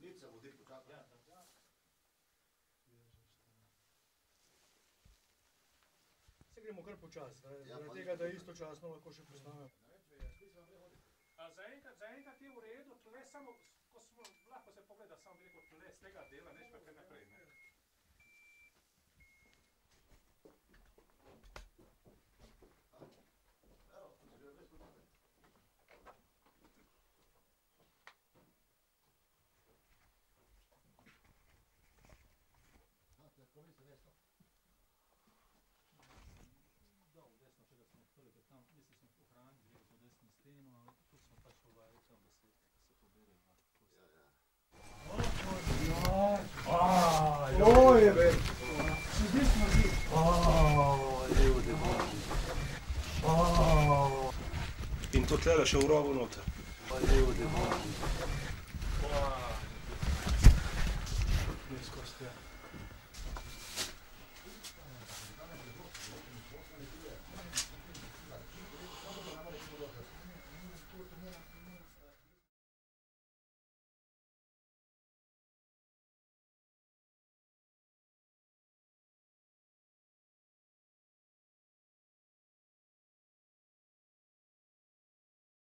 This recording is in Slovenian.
Nič se vodi počakaj. Se gremo kar počas, zaradi tega, da istočasno lahko še postavimo. Zaenkrat je v redu, tle samo, ko smo, lahko se pogleda, samo bi rekel, tle z tega dela, neč pa kaj naprej, ne. Tam, mislim, smo ohranili gre po desni steno, ampak tu smo pač povajali, da se pobere lahko. Oj, vem. Zdaj smo že. Ljudje božji. In to tlele še v rogu noter. Ljudje božji.